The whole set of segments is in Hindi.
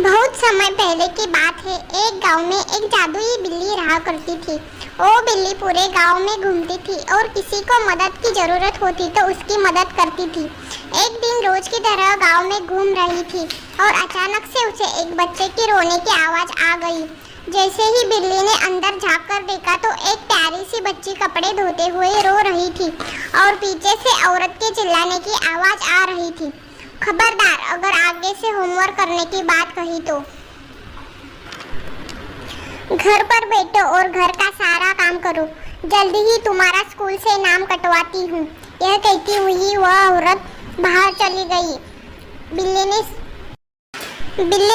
बहुत समय पहले की बात है। एक गांव में एक जादुई बिल्ली रहा करती थी। वो बिल्ली पूरे गांव में घूमती थी और किसी को मदद की जरूरत होती तो उसकी मदद करती थी। एक दिन रोज की तरह गांव में घूम रही थी और अचानक से उसे एक बच्चे की रोने की आवाज आ गई। जैसे ही बिल्ली ने अंदर झांक कर देखा तो एक प्यारी सी बच्ची कपड़े धोते हुए रो रही थी और पीछे से औरत के चिल्लाने की आवाज आ रही थी, खबरदार अगर आगे से होमवर्क करने की बात कही तो घर पर बैठो और घर का सारा काम करो, जल्दी ही तुम्हारा स्कूल से नाम कटवाती हूँ। यह कहती हुई वह औरत बाहर चली गई। बिल्ली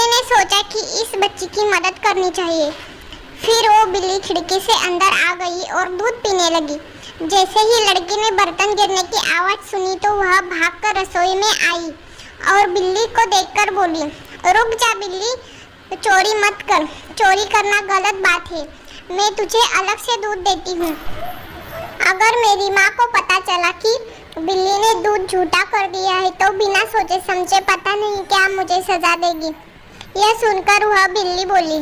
ने सोचा कि इस बच्ची की मदद करनी चाहिए। फिर वो बिल्ली खिड़की से अंदर आ गई और दूध पीने लगी। जैसे ही लड़की ने बर्तन गिरने की आवाज सुनी तो वह भागकर रसोई में आई और बिल्ली को देखकर बोली, रुक जा बिल्ली, चोरी मत कर, चोरी करना गलत बात है। मैं तुझे अलग से दूध देती हूँ। अगर मेरी माँ को पता चला कि बिल्ली ने दूध झूठा कर दिया है तो बिना सोचे समझे पता नहीं क्या मुझे सजा देगी। यह सुनकर वह बिल्ली बोली,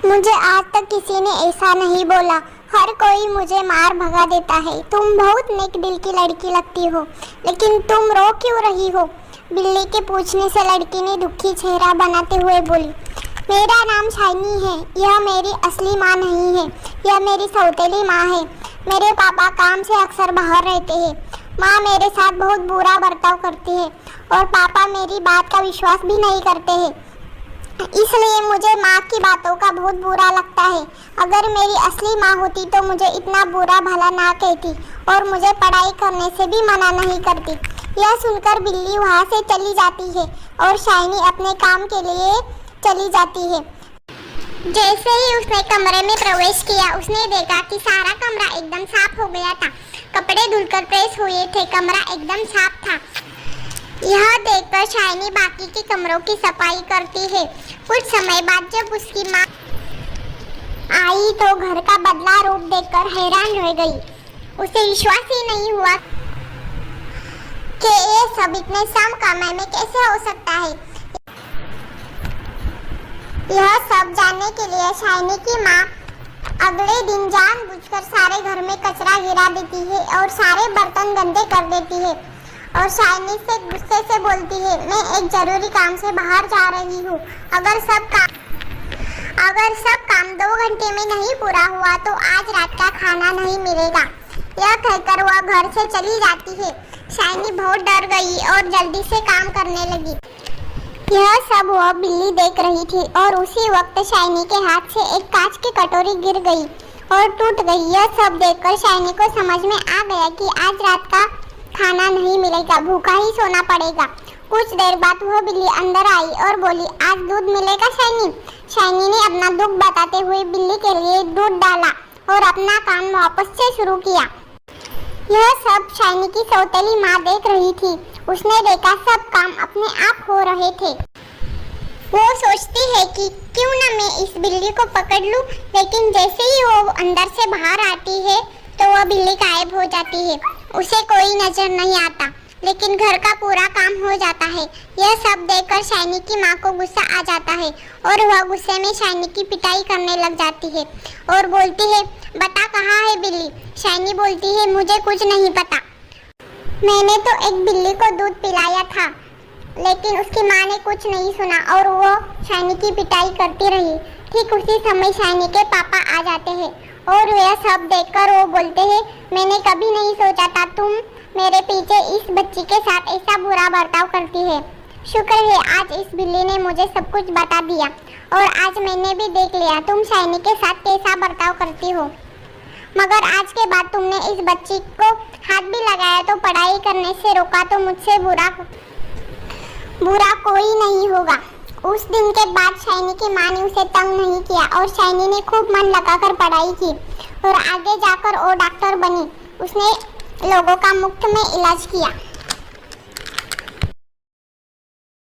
मुझे आज तक किसी ने ऐसा नहीं बोला। हर कोई मुझे मार भगा देता है। तुम बहुत नेक दिल की लड़की लगती हो, लेकिन तुम रो क्यों रही हो? बिल्ली के पूछने से लड़की ने दुखी चेहरा बनाते हुए बोली, मेरा नाम शाइनी है। यह मेरी असली माँ नहीं है, यह मेरी सौतेली माँ है। मेरे पापा काम से अक्सर बाहर रहते हैं। माँ मेरे साथ बहुत बुरा बर्ताव करती है और पापा मेरी बात का विश्वास भी नहीं करते हैं। इसलिए मुझे माँ की बातों का बहुत बुरा लगता है। अगर मेरी असली माँ होती तो मुझे इतना बुरा भला ना कहती और मुझे पढ़ाई करने से भी मना नहीं करती। यह सुनकर बिल्ली वहाँ से चली जाती है और शाइनी अपने काम के लिए चली जाती है। जैसे ही उसने कमरे में प्रवेश किया, उसने देखा कि सारा कमरा एकदम साफ हो गया था। कपड़े धुलकर प्रेस हुए थे, कमरा एकदम साफ था। यह देखकर शाइनी बाकी के कमरों की सफाई करती है। कुछ समय बाद जब उसकी माँ आई तो घर का बदला रूप देखकर हैरान रह गई। उसे विश्वास ही नहीं हुआ कि ये सब इतने कम समय में कैसे हो सकता है। यह सब जानने के लिए शाइनी की माँ अगले दिन जानबूझकर सारे घर में कचरा गिरा देती है और सारे बर्तन गंदे कर देती है और शाइनी से गुस्से से बोलती है, मैं एक जरूरी काम से बाहर जा रही हूँ। अगर सब काम 2 घंटे में नहीं पूरा हुआ तो आज रात का खाना नहीं मिलेगा। यह कहकर वह घर से चली जाती है। शाइनी बहुत डर गई और जल्दी से काम करने लगी। यह सब वह बिल्ली देख रही थी और उसी वक्त शाइनी के हाथ से एक कांच की कटोरी गिर गई और टूट गई। यह सब देखकर शाइनी को समझ में आ गया कि आज रात का खाना नहीं मिलेगा, भूखा ही सोना पड़ेगा। कुछ देर बाद वह बिल्ली अंदर आई और बोली, आज दूध मिलेगा शाइनी? शाइनी ने अपना दुख बताते हुए बिल्ली के लिए दूध डाला और अपना काम वापस से शुरू किया। यह सब शाइनी की सौतेली माँ देख रही थी। उसने देखा सब काम अपने आप हो रहे थे। वो सोचती है कि क्यों ना मैं इस बिल्ली को पकड़ लूं, लेकिन जैसे ही वो अंदर से बाहर आती है तो वह बिल्ली गायब हो जाती है। उसे कोई नजर नहीं आता, लेकिन घर का पूरा काम हो जाता है। यह सब देखकर शाइनी की माँ को गुस्सा आ जाता है और वह गुस्से में शाइनी की पिटाई करने लग जाती है और बोलती है, बता कहाँ है बिल्ली? शाइनी बोलती है, मुझे कुछ नहीं पता। मैंने तो एक बिल्ली को दूध पिलाया था, लेकिन उसकी माँ ने कुछ नहीं सुना और वो शाइनी की पिटाई करती रही। ठीक उसी समय शाइनी के पापा आ जाते हैं और यह सब देखकर वो बोलते हैं, मैंने कभी नहीं सोचा था तुम मेरे पीछे इस बच्ची के साथ ऐसा बुरा बर्ताव करती है। शुक्र है आज इस बिल्ली ने मुझे सब कुछ बता दिया और आज मैंने भी देख लिया तुम शाइनी के साथ कैसा बर्ताव करती हो। मगर आज के बाद तुमने इस बच्ची को हाथ भी लगाया तो पढ़ाई करने से रोका तो मुझसे बुरा कोई नहीं होगा। उस दिन के बाद शाइनी की माँ ने उसे तंग नहीं किया और शाइनी ने खूब मन लगाकर पढ़ाई की और आगे जाकर वो डॉक्टर बनी। उसने लोगों का मुफ्त में इलाज किया।